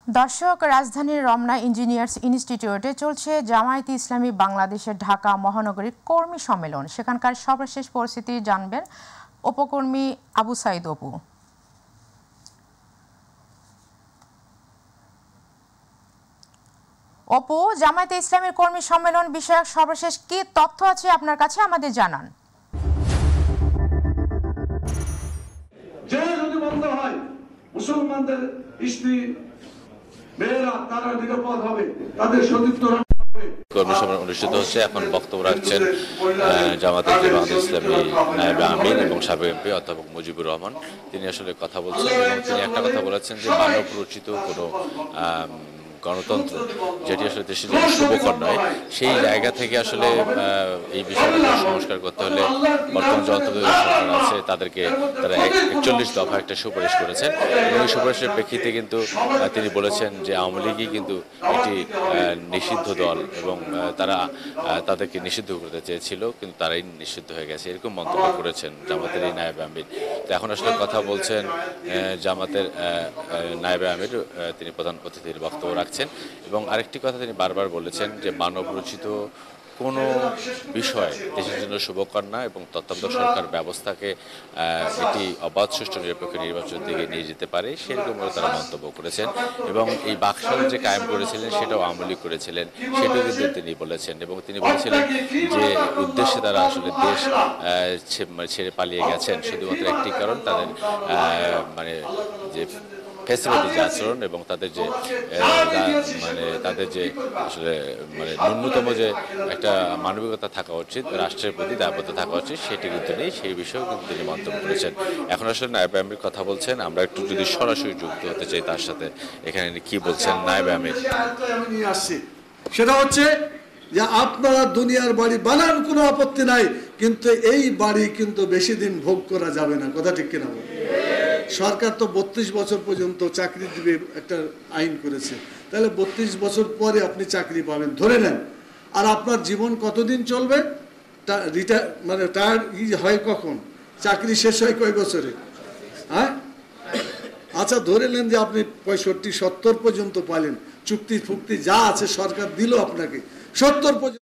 দর্শক, রাজধানীর রমনা ইঞ্জিনিয়ার্স ইনস্টিটিউটে চলছে জামায়াতে ইসলামী বাংলাদেশের ঢাকা মহানগরীর কর্মী সম্মেলন। সেখানকার সর্বশেষ পরিস্থিতি জানবেন উপকর্মী আবু সাইদ অপু। অপু, জামায়াতে ইসলামীর কর্মী সম্মেলন বিষয়ক সর্বশেষ কি তথ্য আছে আপনার কাছে, আমাদের জানান। যদি বন্ধ হয়, মুসলমানদের স্ত্রী মেয়েরা তারা নিরাপদ হবে, তাদের সতীর্থ কর্মী সম্মেলন অনুষ্ঠিত হচ্ছে। এখন বক্তব্য রাখছেন জামায়াতে ইসলামী নায়েবে আমির এবং সাবেক এমপি অধ্যাপক মুজিবুর রহমান। তিনি আসলে কথা বলছেন এবং তিনি একটা কথা বলেছেন যে মানব রচিত কোনো গণতন্ত্র যেটি আসলে দেশের জন্য শুভকর নয়, সেই জায়গা থেকে আসলে এই বিষয়টা সংস্কার করতে হলে বর্তমান যে অন্তর্বর্তী সরকার আছে তাদেরকে তারা 41 দফা একটা সুপারিশ করেছেন এবং এই সুপারিশের প্রেক্ষিতে কিন্তু তিনি বলেছেন যে আওয়ামী লীগই কিন্তু একটি নিষিদ্ধ দল এবং তারা তাদেরকে নিষিদ্ধ করতে চেয়েছিল, কিন্তু তারাই নিষিদ্ধ হয়ে গেছে, এরকম মন্তব্য করেছেন জামাতের এই নায়েবে আমির। তো এখন আসলে কথা বলছেন জামাতের নায়েবে আমির, তিনি প্রধান অতিথির বক্তব্য রাখছেন এবং আরেকটি কথা তিনি বারবার বলেছেন যে মানব রচিত কোনো বিষয় দেশের জন্য শুভকর না এবং তত্ত্বাবধায়ক সরকার ব্যবস্থাকে এটি অবাধ সুষ্ঠু নিরপেক্ষ নির্বাচন দিকে নিয়ে যেতে পারে, সেরকমভাবে তারা মন্তব্য করেছেন এবং এই বাকশাল যে কায়েম করেছিলেন সেটাও আওয়ামী লীগ করেছিলেন, সেটাও কিন্তু তিনি বলেছেন এবং তিনি বলেছিলেন যে উদ্দেশ্যে তারা আসলে দেশ ছেড়ে পালিয়ে গেছেন শুধুমাত্র একটি কারণ, তাদের মানে যে ফ্যাসিলিটি যে আচরণ এবং তাদের যে আসলে ন্যূনতম যে একটা মানবিকতা থাকা উচিত, রাষ্ট্রের প্রতি দায়বদ্ধ থাকা উচিত, সেটি কিন্তু নেই, সেই বিষয়েও কিন্তু তিনি মন্তব্য করেছেন। এখন আসলে নায়েবে আমির কথা বলছেন, আমরা একটু যদি সরাসরি যুক্ত হতে চাই তার সাথে, এখানে কি বলছেন নায়েবে আমির। সেটা হচ্ছে যে আপনারা দুনিয়ার বাড়ি বানান, কোনো আপত্তি নাই, কিন্তু এই বাড়ি কিন্তু বেশি দিন ভোগ করা যাবে না। কথা ঠিক কিনা? সরকার তো 32 বছর পর্যন্ত চাকরি দিবে একটা আইন করেছে, তাহলে 32 বছর পরে আপনি চাকরি পাবেন ধরে নেন, আর আপনার জীবন কতদিন চলবে? টায়ার হয় কখন? চাকরি শেষ হয় কয় বছরে? হ্যাঁ, আচ্ছা ধরে নেন যে আপনি 65-70 পর্যন্ত পালেন, চুক্তি ফুক্তি যা আছে সরকার দিল আপনাকে 70 পর্যন্ত।